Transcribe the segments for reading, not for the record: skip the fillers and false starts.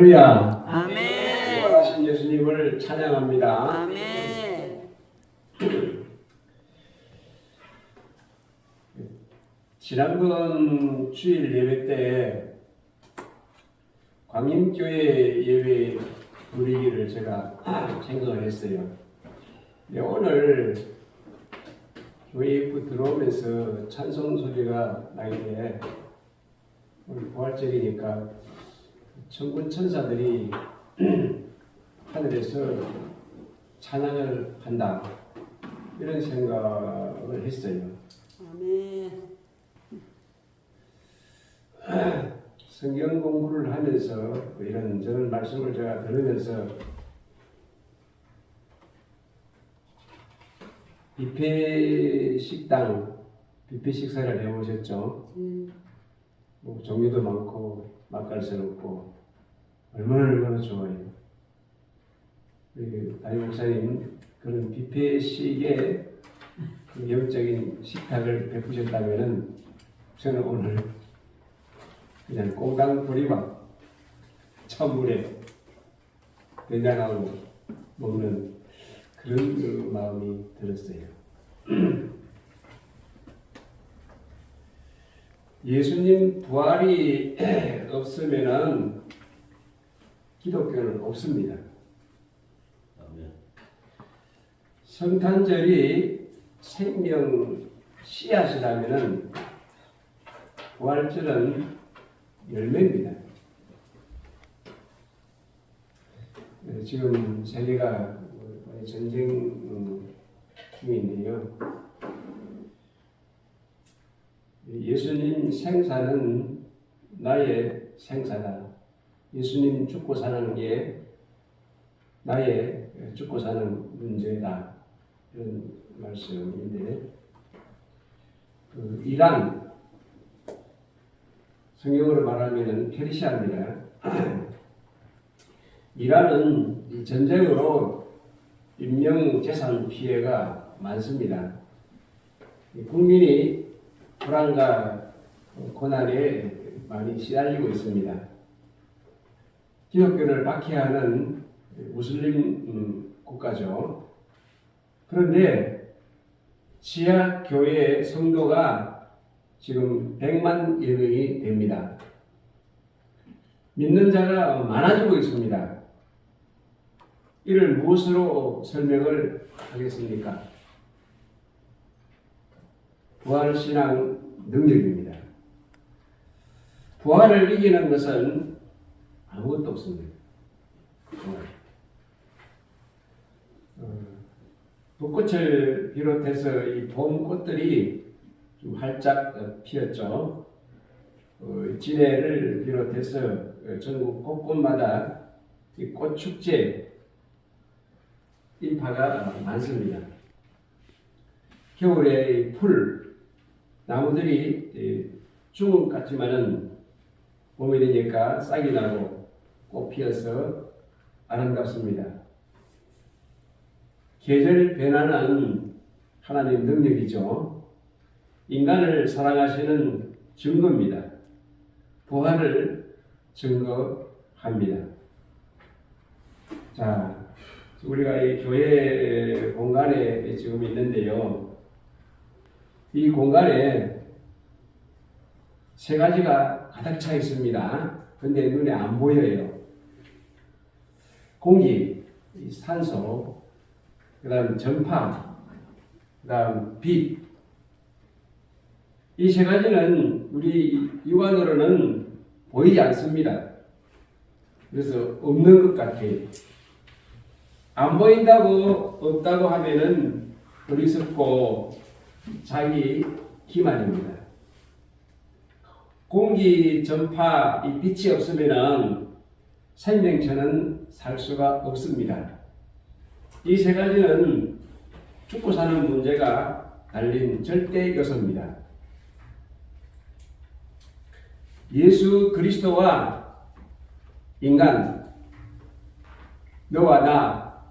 할렐루야. 아멘. 부활하신 예수님을 찬양합니다. 아멘. 지난번 주일 예배 때 광림교회 예배 부르기를 제가 생각을 했어요. 근데 오늘 교회 입구 들어오면서 찬송 소리가 나길래 오늘 부활절이니까 천군 천사들이 하늘에서 찬양을 한다 이런 생각을 했어요. 아멘. 성경 공부를 하면서 이런저런 말씀을 제가 들으면서 뷔페 식당, 뷔페 식사를 해보셨죠? 뭐 종류도 많고 맛깔스럽고 얼마나 좋아요. 우리 담임 목사님 그런 뷔페식의 그 영적인 식탁을 베푸셨다면은 저는 오늘 그냥 꽁당 보리밥 찬물에 된장하고 먹는 그런 그 마음이 들었어요. 예수님 부활이 없으면은 기독교는 없습니다. 성탄절이 생명 씨앗이라면은 부활절은 열매입니다. 지금 세계가 전쟁 중인데요. 예수님 생사는 나의 생사다. 예수님 죽고 사는 게 나의 죽고 사는 문제다. 이런 말씀인데, 이란 성경으로 말하면 페르시아입니다. 이란은 이 전쟁으로 인명재산 피해가 많습니다. 국민이 불안과 고난에 많이 시달리고 있습니다. 기독교를 박해하는 무슬림 국가죠. 그런데 지하 교회 성도가 지금 100만여 명이 됩니다. 믿는 자가 많아지고 있습니다. 이를 무엇으로 설명을 하겠습니까? 부활신앙 능력입니다. 부활을 이기는 것은 아무것도 없습니다. 벚꽃을 비롯해서 이 봄꽃들이 좀 활짝 피었죠. 진해를 비롯해서 전국 곳곳마다 이 꽃축제 인파가 많습니다. 겨울에 이 풀, 나무들이 중국 같지만은 봄이 되니까 싹이 나고 꽃 피어서 아름답습니다. 계절 변화는 하나님 능력이죠. 인간을 사랑하시는 증거입니다. 부활을 증거합니다. 자, 우리가 이 교회 공간에 지금 있는데요. 이 공간에 세 가지가 가득 차 있습니다. 근데 눈에 안 보여요. 공기, 산소, 그 다음 전파, 그 다음 빛. 이 세 가지는 우리 육안으로는 보이지 않습니다. 그래서 없는 것 같아요. 안 보인다고 없다고 하면은 어리석고 자기 기만입니다. 공기, 전파, 이 빛이 없으면은 생명체는 살 수가 없습니다. 이 세 가지는 죽고 사는 문제가 달린 절대 요소입니다. 예수 그리스도와 인간, 너와 나,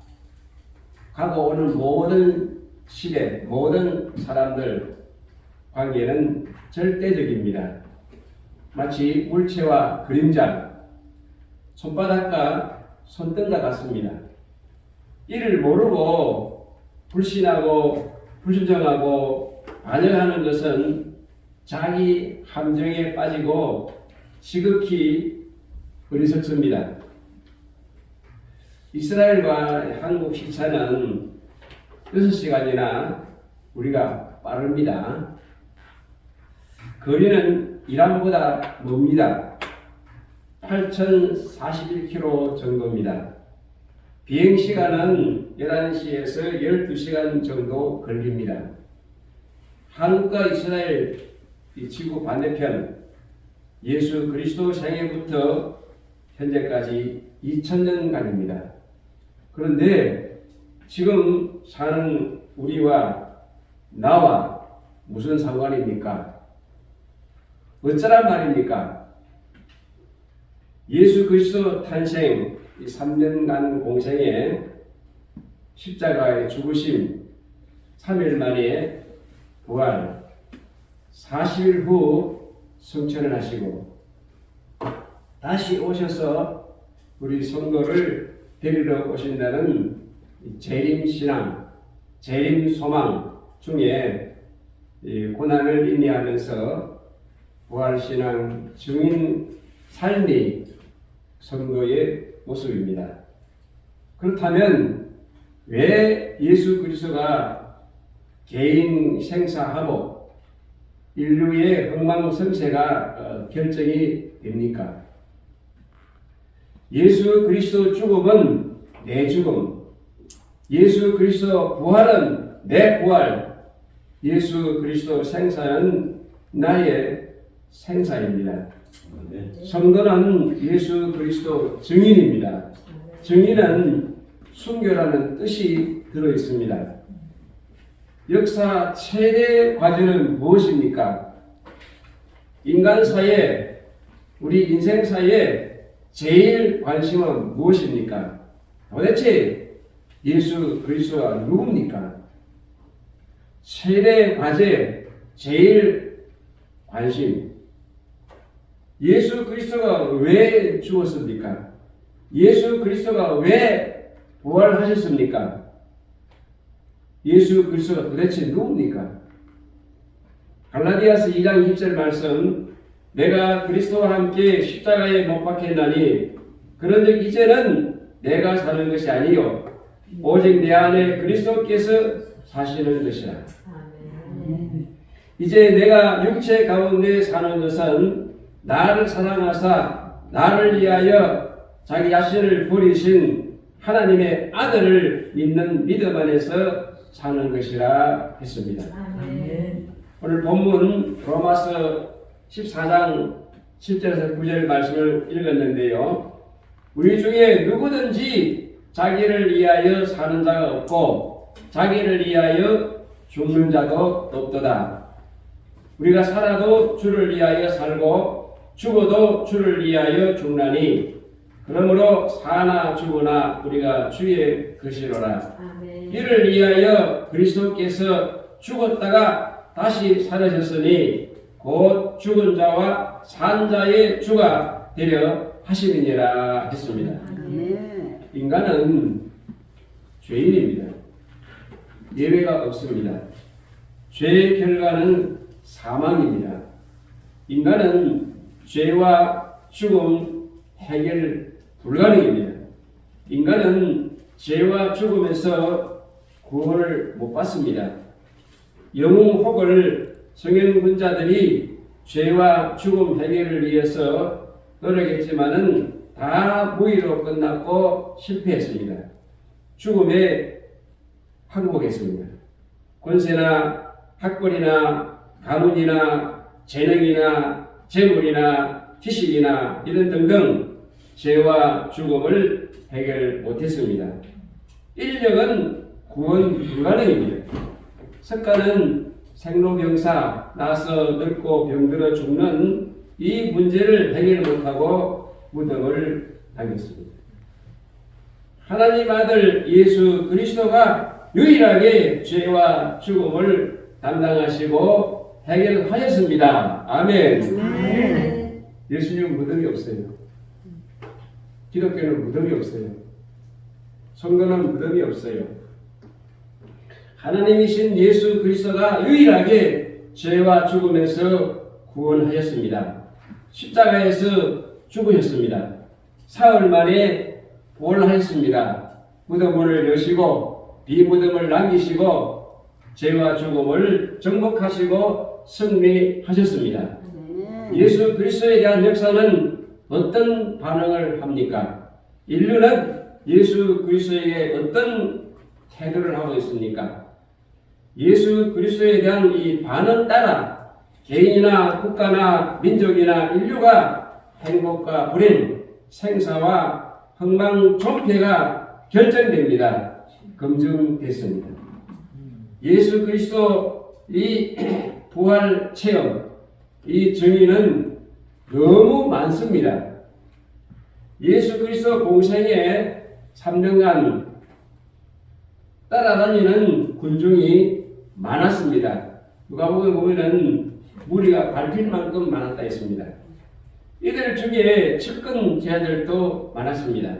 가고 오는 모든 시대, 모든 사람들 관계는 절대적입니다. 마치 물체와 그림자, 손바닥과 손등과 같습니다. 이를 모르고 불신하고 불순종하고 반역하는 것은 자기 함정에 빠지고 지극히 어리석습니다. 이스라엘과 한국 시차는 6시간이나 우리가 빠릅니다. 거리는 이란보다 멉니다. 8,041km 정도입니다. 비행시간은 11시에서 12시간 정도 걸립니다. 한국과 이스라엘 이 지구 반대편 예수 그리스도 생애부터 현재까지 2000년간입니다. 그런데 지금 사는 우리와 나와 무슨 상관입니까? 어쩌란 말입니까? 예수 그리스도 탄생 3년간 공생에 십자가의 죽으심 3일 만에 부활 40일 후 승천을 하시고 다시 오셔서 우리 성도를 데리러 오신다는 재림신앙, 재림소망 중에 고난을 인내하면서 부활신앙 증인 삶이 성도의 모습입니다. 그렇다면 왜 예수 그리스도가 개인 생사하고 인류의 흥망성쇠가 결정이 됩니까? 예수 그리스도 죽음은 내 죽음, 예수 그리스도 부활은 내 부활, 예수 그리스도 생사는 나의 생사입니다. 성도는 예수 그리스도 증인입니다. 증인은 순교라는 뜻이 들어있습니다. 역사 최대 과제는 무엇입니까? 인간사에, 우리 인생사에 제일 관심은 무엇입니까? 도대체 예수 그리스도가 누굽니까? 최대 과제, 제일 관심. 예수 그리스도가 왜 죽었습니까? 예수 그리스도가 왜 부활하셨습니까? 예수 그리스도가 도대체 누굽니까? 갈라디아서 2장 20절 말씀, 내가 그리스도와 함께 십자가에 못 박혔나니 그런즉 이제는 내가 사는 것이 아니요 오직 내 안에 그리스도께서 사시는 것이라. 이제 내가 육체 가운데 사는 것은 나를 사랑하사 나를 위하여 자기 자신을 버리신 하나님의 아들을 믿는 믿음 안에서 사는 것이라 했습니다. 오늘 본문 로마서 14장 7절에서 9절 말씀을 읽었는데요. 우리 중에 누구든지 자기를 위하여 사는 자가 없고 자기를 위하여 죽는 자도 없도다. 우리가 살아도 주를 위하여 살고 죽어도 주를 위하여 죽나니 그러므로 사나 죽으나 우리가 주의 것이로라. 이를 위하여 그리스도께서 죽었다가 다시 살으셨으니 곧 죽은 자와 산 자의 주가 되려 하심이니라 했습니다. 인간은 죄인입니다. 예외가 없습니다. 죄의 결과는 사망입니다. 인간은 죄와 죽음 해결 불가능입니다. 인간은 죄와 죽음에서 구원을 못 받습니다. 영웅혹을 성현군자들이 죄와 죽음 해결을 위해서 노력했지만은 다 무의로 끝났고 실패했습니다. 죽음에 항복했습니다. 권세나 학벌이나 가문이나 재능이나 재물이나 지식이나 이런 등등 죄와 죽음을 해결 못했습니다. 인력은 구원 불가능입니다. 석가는 생로병사, 나서 늙고 병들어 죽는 이 문제를 해결 못하고 무덤을 당했습니다. 하나님 아들 예수 그리스도가 유일하게 죄와 죽음을 담당하시고 해결하였습니다. 아멘. 예수님 무덤이 없어요. 기독교는 무덤이 없어요. 성도는 무덤이 없어요. 하나님이신 예수 그리스도가 유일하게 죄와 죽음에서 구원하였습니다. 십자가에서 죽으셨습니다. 사흘 만에 부활하였습니다. 무덤을 여시고 비무덤을 남기시고 죄와 죽음을 정복하시고 승리하셨습니다. 예수 그리스도에 대한 역사는 어떤 반응을 합니까? 인류는 예수 그리스도에게 어떤 태도를 하고 있습니까? 예수 그리스도에 대한 이 반응 따라 개인이나 국가나 민족이나 인류가 행복과 불행, 생사와 흥망존폐가 결정됩니다. 검증됐습니다. 예수 그리스도 이 부활 체험, 이 증인은 너무 많습니다. 예수 그리스도 공생에 3년간 따라다니는 군중이 많았습니다. 누가복음에 보면은 무리가 밟힐 만큼 많았다 했습니다. 이들 중에 측근 제자들도 많았습니다.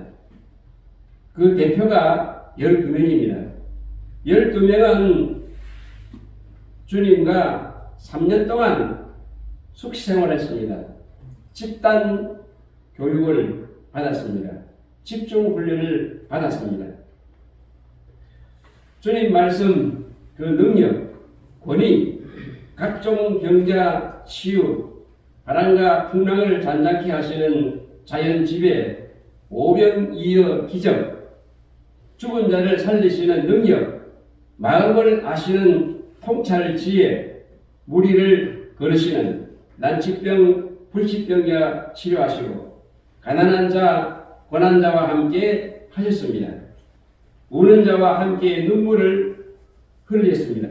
그 대표가 12명입니다. 12명은 주님과 3년 동안 숙식 생활했습니다. 집단 교육을 받았습니다. 집중 훈련을 받았습니다. 주님 말씀, 그 능력, 권위, 각종 병자 치유, 바람과 풍랑을 잔잔케 하시는 자연 지배, 오병이어 기적, 죽은 자를 살리시는 능력, 마음을 아시는 통찰 지혜, 무리를 거르시는 난치병, 불치병자 치료하시고 가난한 자, 고난자와 함께 하셨습니다. 우는 자와 함께 눈물을 흘리셨습니다.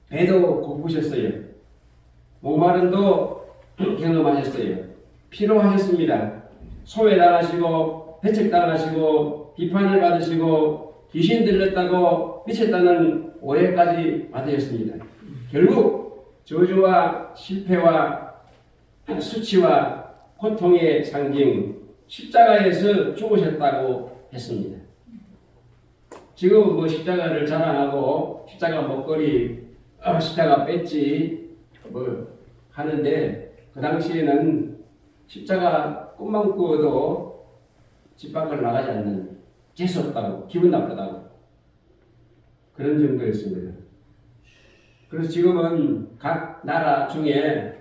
배도 고프셨어요. 목마름도 경험하셨어요. 피로하셨습니다. 소외당하시고 배척당하시고 비판을 받으시고 귀신 들렸다고 미쳤다는 오해까지 받으셨습니다. 결국 저주와 실패와 수치와 고통의 상징 십자가에서 죽으셨다고 했습니다. 지금 뭐 십자가를 자랑하고 십자가 먹거리, 십자가 뺐지 뭐 하는데 그 당시에는 십자가 꿈만 꾸어도 집 밖을 나가지 않는, 재수없다고 기분 나쁘다고 그런 정도였습니다. 그래서 지금은 각 나라 중에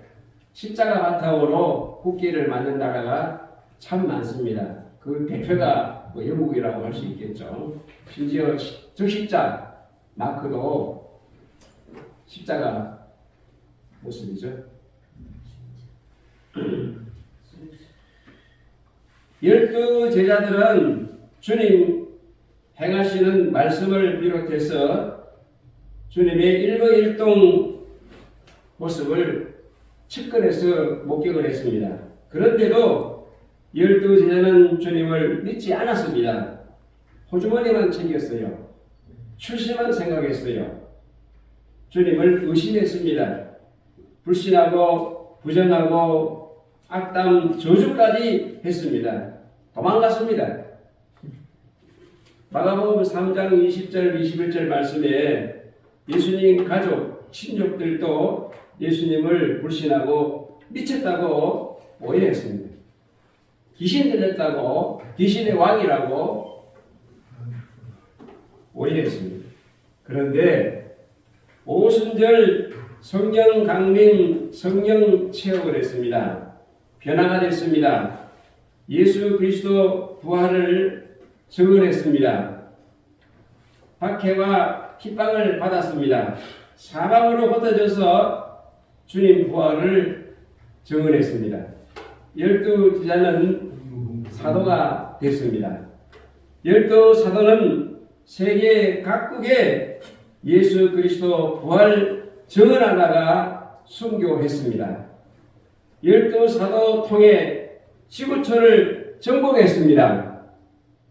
십자가 바탕으로 국기를 만든 나라가 참 많습니다. 그 대표가 뭐 영국이라고 할 수 있겠죠. 심지어 적십자 마크도 십자가 모습이죠. 12 제자들은 주님 행하시는 말씀을 비롯해서 주님의 일거일동 모습을 측근에서 목격을 했습니다. 그런데도 12 제자는 주님을 믿지 않았습니다. 호주머니만 챙겼어요. 출세만 생각했어요. 주님을 의심했습니다. 불신하고 부정하고 악담 저주까지 했습니다. 도망갔습니다. 마가복음 3장 20절 21절 말씀에 예수님 가족, 친족들도 예수님을 불신하고 미쳤다고 오해했습니다. 귀신 들렸다고, 귀신의 왕이라고 오해했습니다. 그런데 오순절 성령 강림, 성령 체험을 했습니다. 변화가 됐습니다. 예수 그리스도 부활을 증언했습니다. 박해와 핍박을 받았습니다. 사방으로 흩어져서 주님 부활을 증언했습니다. 12 제자는 사도가 됐습니다. 12 사도는 세계 각국에 예수 그리스도 부활 증언하다가 순교했습니다. 12 사도 통해 지구촌을 정복했습니다.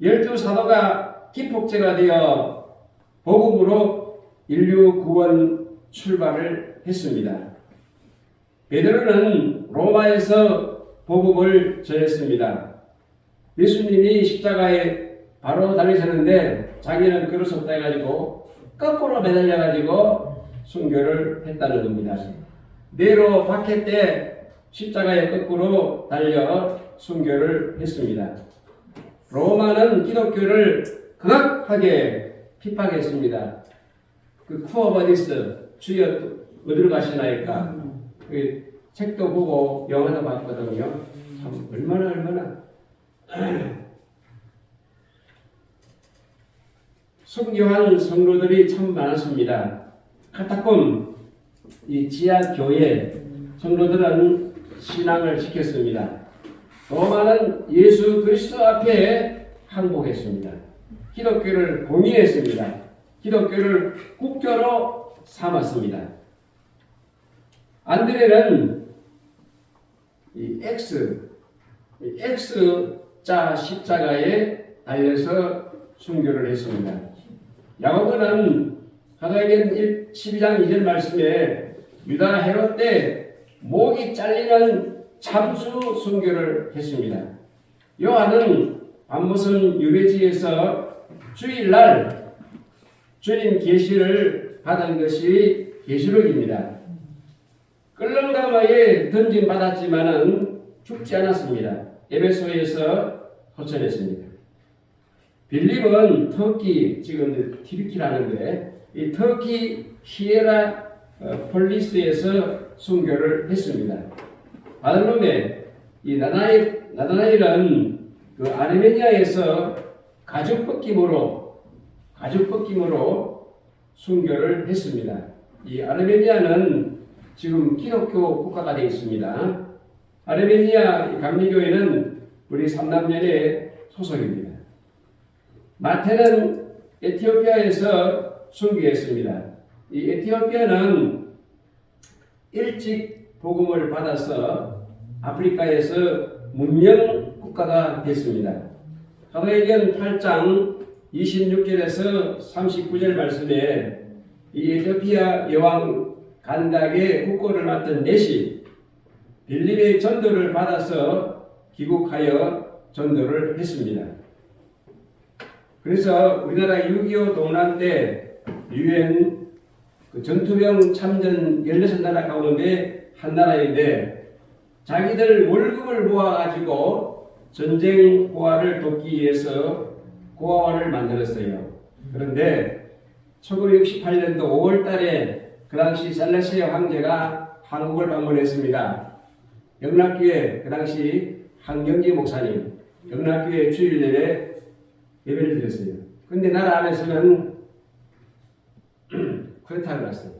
12 사도가 기폭제가 되어 복음으로 인류 구원 출발을 했습니다. 베드로는 로마에서 복음을 전했습니다. 예수님이 십자가에 바로 달리셨는데 자기는 그럴 수 없다 해가지고 거꾸로 매달려가지고 순교를 했다는 겁니다. 네로 박해 때 십자가에 거꾸로 달려 순교를 했습니다. 로마는 기독교를 극악하게 핍박했습니다. 그 쿠어버디스 주여 어디로 가시나이까 그 책도 보고 영화도 봤거든요. 참 얼마나 순교한 성도들이 참 많았습니다. 카타콤 이 지하 교회 성도들은 신앙을 지켰습니다. 로마는 예수 그리스도 앞에 항복했습니다. 기독교를 공인했습니다. 기독교를 국교로 삼았습니다. 안드레는 이 X자 십자가에 달려서 순교를 했습니다. 야고보는 사도행전 12장 2절 말씀에 유다 헤롯 때 목이 잘리는 참수 순교를 했습니다. 요한은 밤무슨 유배지에서 주일날 주님 계시를 받은 것이 계시록입니다. 끌렁다마에 던짐 받았지만은 죽지 않았습니다. 에베소에서 호천했습니다. 빌립은 터키 지금 티르키라는데 이 터키 히에라 폴리스에서 순교를 했습니다. 바들로메 이 나다나엘은 그 아르메니아에서 가죽 벗김으로 순교를 했습니다. 이 아르메니아는 지금 기독교 국가가 되어 있습니다. 아르메니아 감리교회는 우리 삼남연의 소속입니다. 마태는 에티오피아에서 순교했습니다. 이 에티오피아는 일찍 복음을 받아서 아프리카에서 문명 국가가 됐습니다. 사도행전 8장 26절에서 39절 말씀에 이 에티오피아 여왕 간닥의 국고를 맡은 넷이 빌립의 전도를 받아서 귀국하여 전도를 했습니다. 그래서 우리나라 6.25 동란 때 유엔 전투병 참전 16나라 가운데 한 나라인데 자기들 월급을 모아가지고 전쟁 고아를 돕기 위해서 고아원을 만들었어요. 그런데 1968년도 5월 달에 그 당시 셀레시아 황제가 한국을 방문했습니다. 영락교회 그 당시 한경지 목사님 영락교회 주일 예배 예배를 드렸어요. 근데 나라 안에서는 쿠데타를 났어요.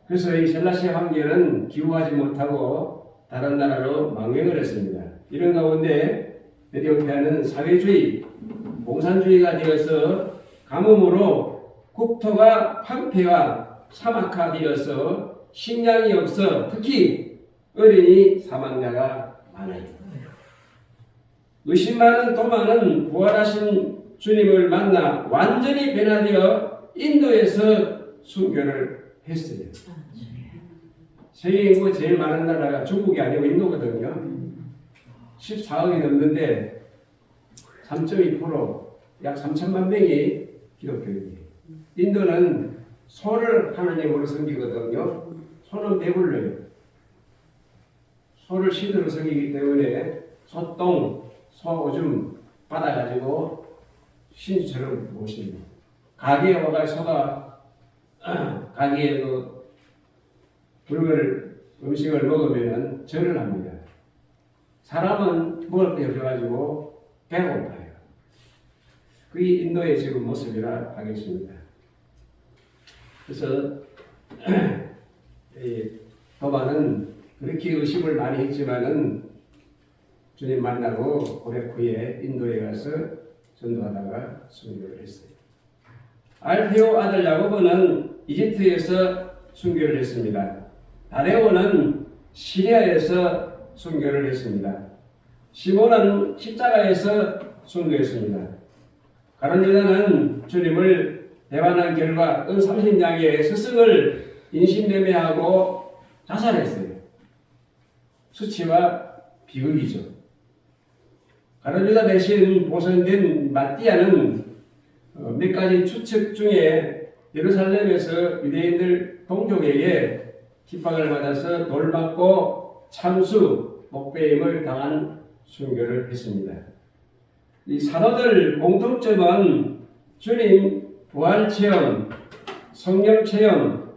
그래서 이 셀라시아 황제는 기우하지 못하고 다른 나라로 망명을 했습니다. 이런 가운데 에티오피아는 사회주의, 공산주의가 되어서 가뭄으로 국토가 황폐와 사막화되어서 식량이 없어 특히 어린이 사망자가 많아요. 의심 많은 도마는 부활하신 주님을 만나 완전히 변화되어 인도에서 순교를 했어요. 세계 인구 제일 많은 나라가 중국이 아니고 인도거든요. 14억이 넘는데 3.2% 약 3천만 명이 기독교인이에요. 인도는 소를 하나님으로 섬기거든요. 소는 배불러요. 소를 신으로 섬기기 때문에 소똥, 소오줌 받아가지고 신처럼 모십니다. 가게에 와가 소가 가게에 그 음식을 먹으면 절을 합니다. 사람은 먹을 게 없어가지고 배가 고파요. 그게 인도의 지금 모습이라 하겠습니다. 그래서 이 도마는 그렇게 의심을 많이 했지만은 주님 만나고 고백 후에 인도에 가서 전도하다가 순교를 했어요. 알페오 아들 야고보는 이집트에서 순교를 했습니다. 다레오는 시리아에서 순교를 했습니다. 시몬은 십자가에서 순교했습니다. 가룟 유다는 주님을 배반한 결과 은 30냥의 스승을 인신매매하고 자살했어요. 수치와 비극이죠. 가룟유다 대신 보선된 마띠아는 몇 가지 추측 중에 예루살렘에서 유대인들 동족에게 핍박을 받아서 돌맞고 참수, 목배임을 당한 순교를 했습니다. 이 사도들 공통점은 주님 부활체험, 성령체험,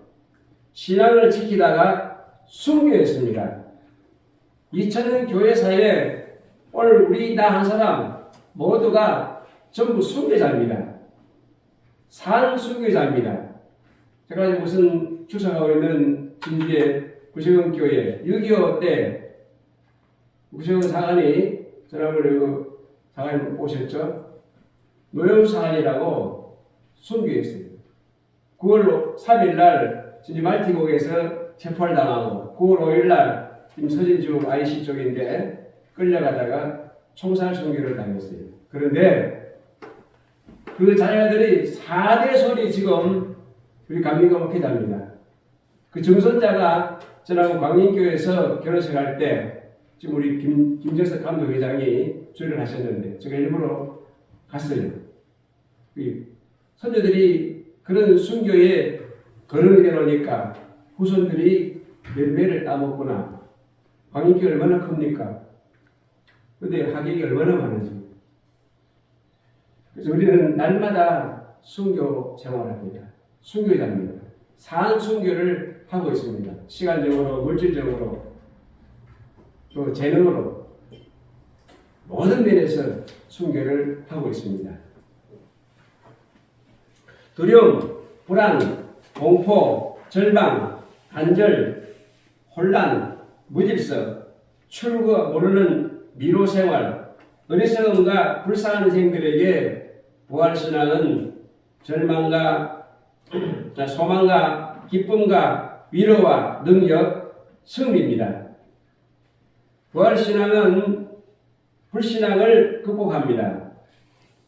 신앙을 지키다가 순교했습니다. 2000년 교회사에 오늘 우리 나 한 사람 모두가 전부 순교자입니다. 산 순교자입니다. 제가 무슨 추석하고 있는 진주의 구세군교회 6.25 때 구세군 사관이 지난번에 사관님 오셨죠? 노영사관이라고 순교했어요. 9월 3일날 진주 말티곡에서 체포를 당하고 9월 5일날 지금 서진주 IC 쪽인데 끌려가다가 총살 순교를 당했어요. 그런데 그 자녀들이 4대 손이 지금 우리 감리교 목회자입니다. 그 정선자가 저랑 광림교회에서 결혼식 할 때 지금 우리 김정석 감독회장이 주례를 하셨는데 제가 일부러 갔어요. 선조들이 그런 순교에 걸음이 되놓으니까 후손들이 열매를 따먹구나. 광림교회 얼마나 큽니까? 근데 하객이 얼마나 많은지. 그래서 우리는 날마다 순교 생활합니다. 순교자입니다. 산 순교를 하고 있습니다. 시간적으로, 물질적으로, 또 재능으로 모든 면에서 순교를 하고 있습니다. 두려움, 불안, 공포, 절망, 간절, 혼란, 무질서, 출구 모르는 미로 생활, 어리석음과 불쌍한 인생들에게 부활신앙은 절망과 소망과 기쁨과 위로와 능력, 승리입니다. 부활신앙은 불신앙을 극복합니다.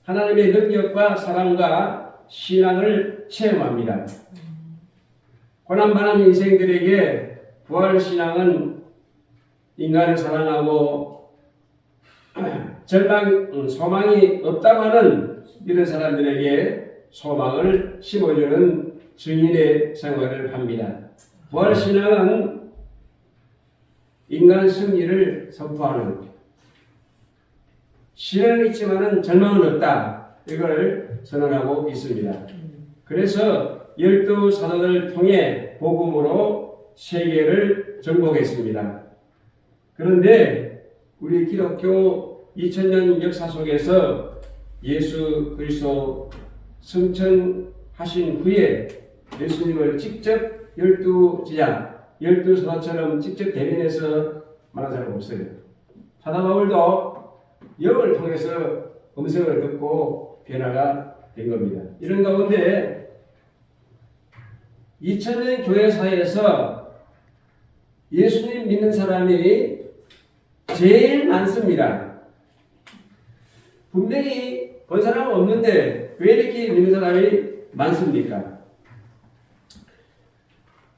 하나님의 능력과 사랑과 신앙을 체험합니다. 고난받는 인생들에게 부활신앙은 인간을 사랑하고 소망이 없다고 하는 이런 사람들에게 소망을 심어주는 증인의 생활을 합니다. 부활신앙은 인간 승리를 선포하는, 시련은 있지만 절망은 없다, 이걸 선언하고 있습니다. 그래서 12사도를 통해 복음으로 세계를 정복했습니다. 그런데 우리 기독교 2000년 역사 속에서 예수 그리스도 승천하신 후에 예수님을 직접 12제자, 12사도처럼 직접 대면해서 말한 사람은 없어요. 사도 바울도 영을 통해서 음성을 듣고 변화가 된 겁니다. 이런 가운데 2000년 교회사에서 예수님 믿는 사람이 제일 많습니다. 분명히 본 사람은 없는데 왜 이렇게 믿는 사람이 많습니까?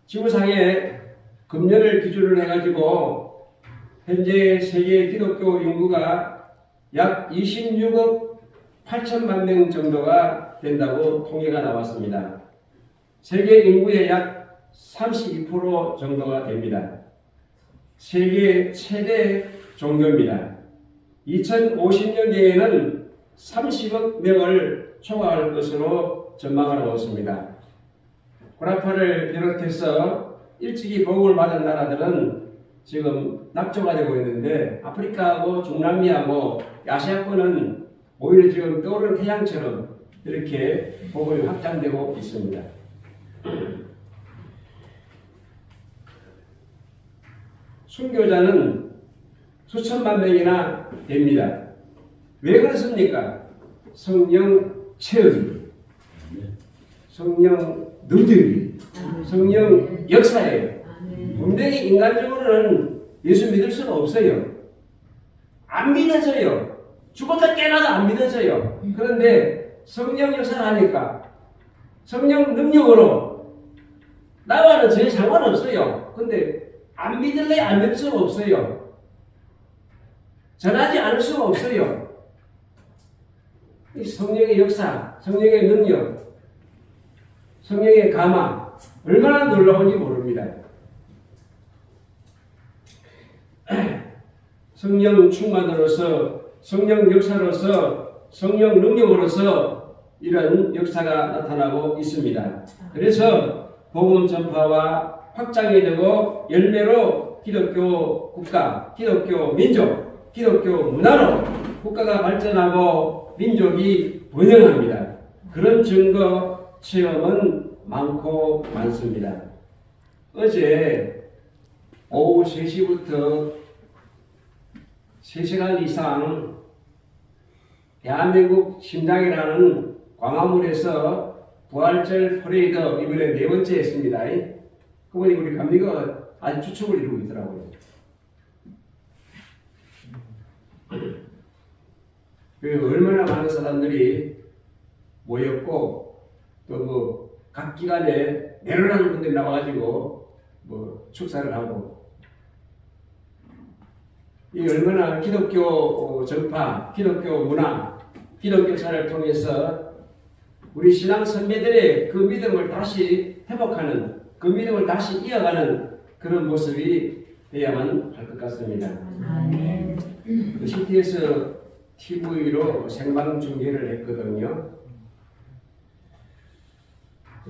지구상에 금년을 기준으로 해가지고 현재 세계 기독교 인구가 약 26억 8천만 명 정도가 된다고 통계가 나왔습니다. 세계 인구의 약 32% 정도가 됩니다. 세계 최대 종교입니다. 2050년경에는 30억 명을 초과할 것으로 전망을 하고 있습니다. 고라파를 비롯해서 일찍이 복음을 받은 나라들은 지금 낙조가 되고 있는데 아프리카하고 중남미하고 아시아권은 오히려 지금 떠오르는 태양처럼 이렇게 복음이 확장되고 있습니다. 순교자는 수천만 명이나 됩니다. 왜 그렇습니까? 성령 체험, 성령 능력이, 성령 역사예요. 분명히 인간적으로는 예수 믿을 수는 없어요. 안 믿어져요. 죽었다 깨어나도 안 믿어져요. 그런데 성령 역사를 하니까 성령 능력으로 나와는 전혀 상관없어요. 근데 안 믿을래 안 믿을 수는 없어요. 전하지 않을 수가 없어요. 이 성령의 역사, 성령의 능력, 성령의 감화 얼마나 놀라운지 모릅니다. 성령 충만으로서, 성령 역사로서, 성령 능력으로서 이런 역사가 나타나고 있습니다. 그래서 복음 전파와 확장이 되고 열매로 기독교 국가, 기독교 민족, 기독교 문화로 국가가 발전하고 민족이 번영합니다. 그런 증거 체험은 많고 많습니다. 어제 오후 3시부터 3시간 이상 대한민국 심장이라는 광화문에서 부활절 퍼레이드 이번에 4번째 했습니다. 그분이 우리 감리가 아주 추측을 이루고 있더라고요. 얼마나 많은 사람들이 모였고 또 뭐 각 기관에 내려라는 분들이 나와가지고 뭐 축사를 하고 이 얼마나 기독교 전파, 기독교 문화, 기독교사를 통해서 우리 신앙 선배들의 그 믿음을 다시 회복하는, 그 믿음을 다시 이어가는 그런 모습이 되어야만 할 것 같습니다. 그 CTS TV로 생방 중계를 했거든요.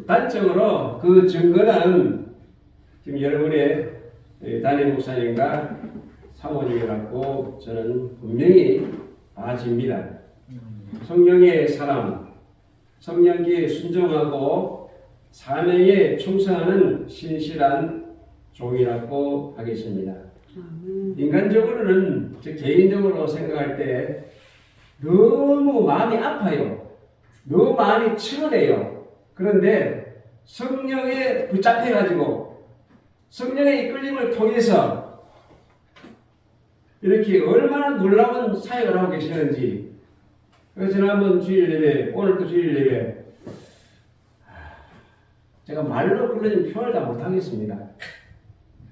단적으로 그 증거는 지금 여러분의 담임 목사님과 사모님이라고 저는 분명히 아십니다. 성령의 사람, 성령기에 순종하고 사명에 충성하는 신실한 종이라고 하겠습니다. 인간적으로는, 저 개인적으로 생각할 때 너무 마음이 아파요. 너무 마음이 치열해요. 그런데 성령에 붙잡혀가지고 성령의 이끌림을 통해서 이렇게 얼마나 놀라운 사역을 하고 계시는지. 그래서 지난번 주일 예배, 오늘도 주일 예배, 제가 말로 불러진 표현을 다 못하겠습니다.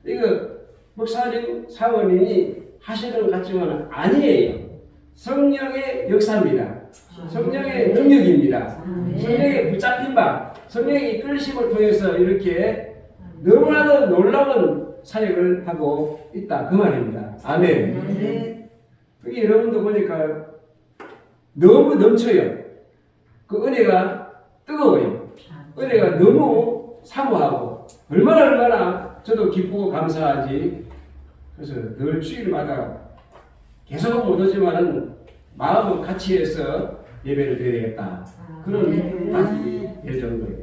이거 목사님, 사모님이 하시는 것 같지만 아니에요. 성령의 역사입니다. 성령의 능력입니다. 성령의 붙잡힌 바, 성령의 이끌심을 통해서 이렇게 너무나도 놀라운 사역을 하고 있다. 그 말입니다. 아멘. 여기 여러분도 보니까 너무 넘쳐요. 그 은혜가 뜨거워요. 은혜가 너무 사모하고 얼마나 저도 기쁘고 감사하지. 그래서 늘 주일마다 계속은 못하지만은 마음은 같이 해서 예배를 드려야겠다. 그런 말씀이 될 정도예요.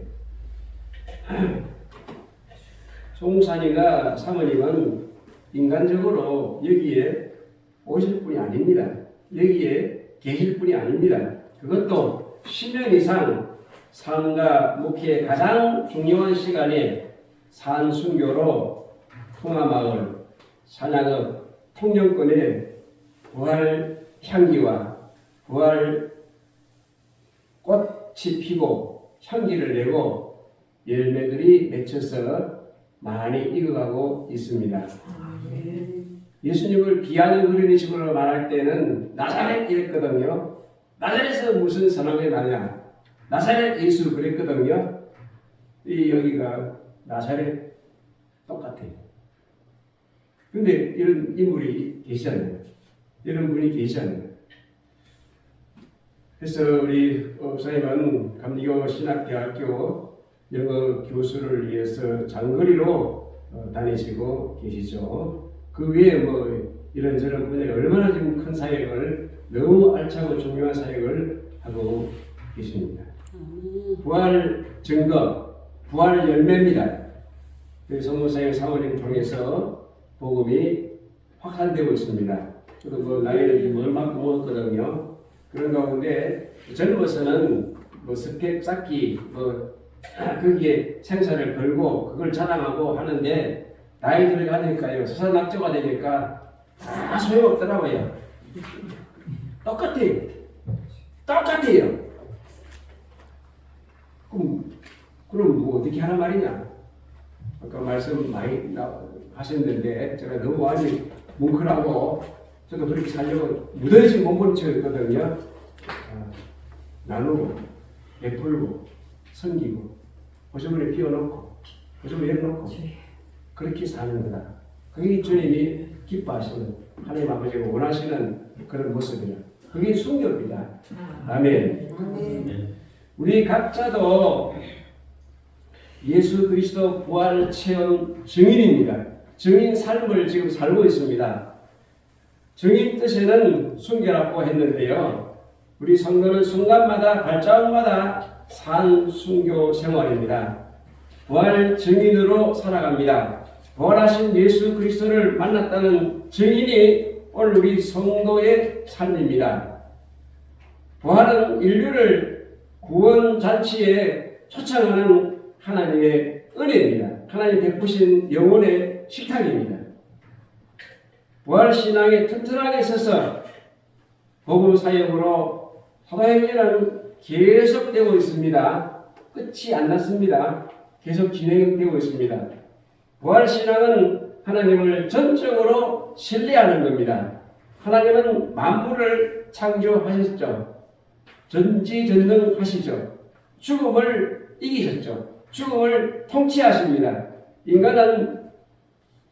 송산이가 사모님은 인간적으로 여기에 오실 분이 아닙니다. 여기에 계실 분이 아닙니다. 그것도 10년 이상 삶과 목회의 가장 중요한 시간에 산순교로 통화마을, 산악읍, 통영권의 부활 향기와 부활 꽃이 피고 향기를 내고 열매들이 맺혀서 많이 익어가고 있습니다. 예수님을 비하는 그런 식으로 말할 때는 나사렛 이랬거든요. 나사렛에서 무슨 선악이 나냐? 나사렛 예수 그랬거든요. 이 여기가 나사렛 똑같아요. 근데 이런 인물이 계시잖아요. 이런 분이 계시잖아요. 그래서 우리 목사님은 감리교 신학대학교 영어 교수를 위해서 장거리로 다니시고 계시죠. 그 외에 뭐 이런저런 분야에 얼마나 지금 큰 사역을, 너무 알차고 중요한 사역을 하고 계십니다. 부활 증거, 부활 열매입니다. 성모사역 사모님 통해서 복음이 확산되고 있습니다. 저도 뭐 나이를 얼마큼 먹었거든요. 그런 가운데 젊어서는 뭐 스펙 쌓기, 뭐 거기에 생사를 걸고 그걸 자랑하고 하는데 나이 들어가니까요, 서산학교가 되니까 다 소용없더라고요. 똑같아요. 그럼 뭐 어떻게 하란 말이냐? 아까 말씀 많이 하셨는데 제가 너무 많이 뭉클하고 저도 그렇게 살려고 무던히 몸부림쳤거든요. 나누고 베풀고 섬기고 보조물에 비워놓고 보조물에 열어놓고 그렇게 사는 거다. 그게 주님이 기뻐하시는 하나님 아버지가 원하시는 그런 모습이야. 그게 순교입니다. 아멘. 아멘. 우리 각자도 예수 그리스도 부활 체험 증인입니다. 증인 삶을 지금 살고 있습니다. 증인 뜻에는 순교라고 했는데요. 우리 성도는 순간마다 발자국마다 산 순교 생활입니다. 부활 증인으로 살아갑니다. 부활하신 예수 그리스도를 만났다는 증인이 오늘 우리 성도의 삶입니다. 부활은 인류를 구원 잔치에 초청하는 하나님의 은혜입니다. 하나님 베푸신 영혼의 식탁입니다. 부활 신앙에 튼튼하게 서서 복음 사역으로 사도행전은 계속되고 있습니다. 끝이 안 났습니다. 계속 진행되고 있습니다. 부활 신앙은 하나님을 전적으로 신뢰하는 겁니다. 하나님은 만물을 창조하셨죠. 전지전능하시죠. 죽음을 이기셨죠. 죽음을 통치하십니다. 인간은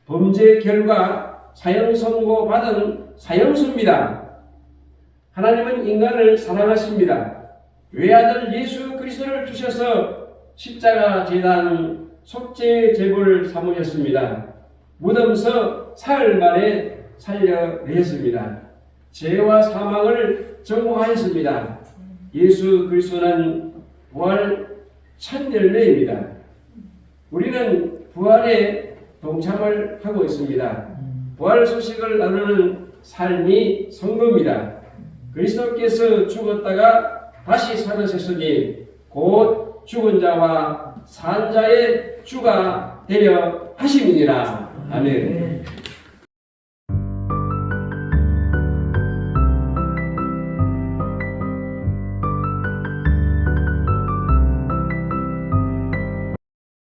범죄 결과 사형 선고받은 사형수입니다. 하나님은 인간을 사랑하십니다. 외아들 예수 그리스도를 주셔서 십자가 제단 속죄 제물을 삼으셨습니다. 무덤서 사흘 만에 살려내셨습니다. 죄와 사망을 정복하셨습니다. 예수 그리스도는 부활 첫 열매입니다. 우리는 부활에 동참을 하고 있습니다. 부활 소식을 나누는 삶이 성도입니다. 그리스도께서 죽었다가 다시 살으셨으니 곧 죽은 자와 산 자의 주가 되려 하심이니라. 아멘.